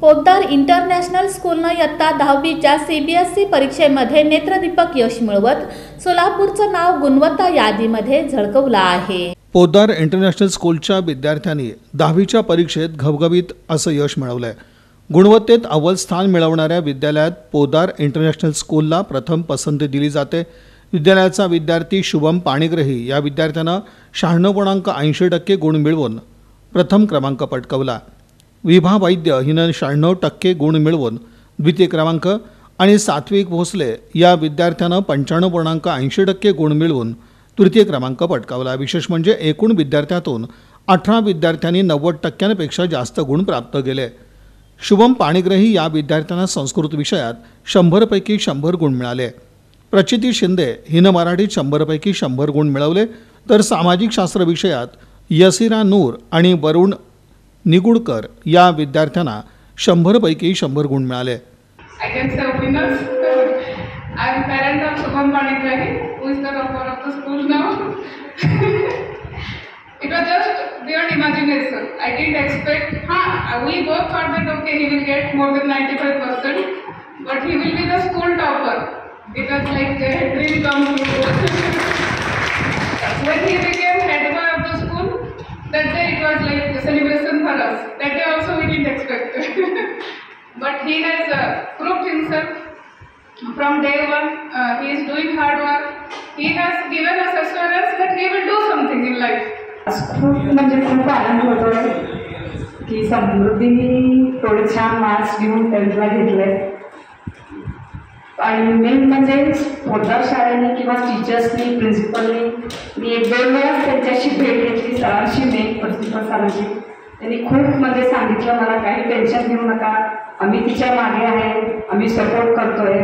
Poddar international स्कूलनं इयत्ता 10वीच्या CBSE परीक्षेमध्ये नेत्रदीपक यश मिळवत सोलापूरचं नाव गुणवत्ता यादीमध्ये झळकवलं आहे। पोद्दार इंटरनॅशनल स्कूलच्या विद्यार्थ्यांनी 10वीच्या परीक्षेत घवघवीत असं यश मिळवलंय। गुणवत्तेत अव्वल स्थान मिळवणाऱ्या विद्यालयात पोद्दार इंटरनॅशनल स्कूलला प्रथम पसंती दिली जाते। विद्यालयाचा विद्यार्थी शुभम पाणिग्रही या विद्यार्थ्यानं 96.80% गुण मिळवून प्रथम क्रमांक पटकावला। विभा वैद्य हिनं 96% गुण मिळवून द्वितीय क्रमांक आणि सात्विक भोसले या विद्यार्थ्यानं 95.80% गुण मिळवून तृतीय क्रमांक पटकावला। विशेष म्हणजे एकूण विद्यार्थ्यातून 18 विद्यार्थ्यांनी 90%पेक्षा जास्त गुण प्राप्त केले। शुभम पाणिग्रही या विद्यार्थ्यांना संस्कृत विषयात 100 पैकी 100 गुण मिळाले। प्रचिती शिंदे हिनं मराठीत 100 पैकी 100 गुण मिळवले, तर सामाजिक शास्त्र विषयात यसिरा नूर आणि वरुण निगुडकर या विद्यार्थ्यांना 100 पैकी 100 गुण मिळाले। I can say winners. I am parent of Shubham Panigrahi, who is the topper of the school now. It was just beyond imagination. I didn't expect. We both thought that okay, he will get more than 95%, but he will be the school topper. It was like a dream come true. When he became head boy of the school, that day it was like a celebration for us. That day also we didn't expect. But he has proved himself from day one. He is doing hard work. He has given us assurance that he will do something in life. खूप म्हणजे खूप आनंद होतोय की समृद्धीने थोडे छान marks घेऊन 10th ला घेतले। आणि मेन म्हणजे पोद्दार शाळेने किंवा टीचर्सनी प्रिन्सिपलनी मी 1-2 वेळा त्यांच्याशी भेट घेतली, सरांशी मेन प्रिन्सिपल सरांशी। त्यांनी खूप म्हणजे सांगितलं मला काही टेन्शन घेऊ नका, आम्ही तिच्या मागे आहे, आम्ही सपोर्ट करतोय,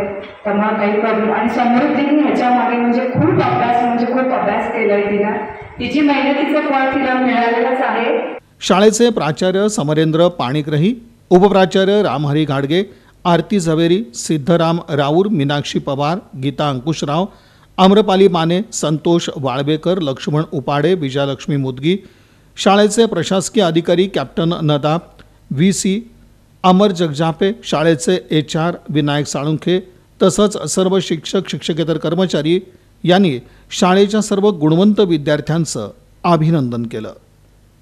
त्यामुळे काही प्रॉब्लेम। आणि समृद्धीने ह्याच्या मागे म्हणजे खूप अभ्यास केलाय तिनं, तिची मेहनतीचं फळ तिला मिळालेलंच आहे। शाळेचे प्राचार्य समरेंद्र पाणिग्रही, उपप्राचार्य रामहरी घाडगे, आरती झवेरी, सिद्धराम राऊर, मीनाक्षी पवार, गीता अंकुशराव, आम्रपाली माने, संतोष वाळवेकर, लक्ष्मण उपाडे, विजयलक्ष्मी मुदगी, शाळेचे प्रशासकीय अधिकारी कॅप्टन नदाब, VC अमर जगजापे, शाळेचे HR विनायक साळुंखे तसंच सर्व शिक्षक शिक्षकेतर कर्मचारी यांनी शाळेच्या सर्व गुणवंत विद्यार्थ्यांचं अभिनंदन केलं।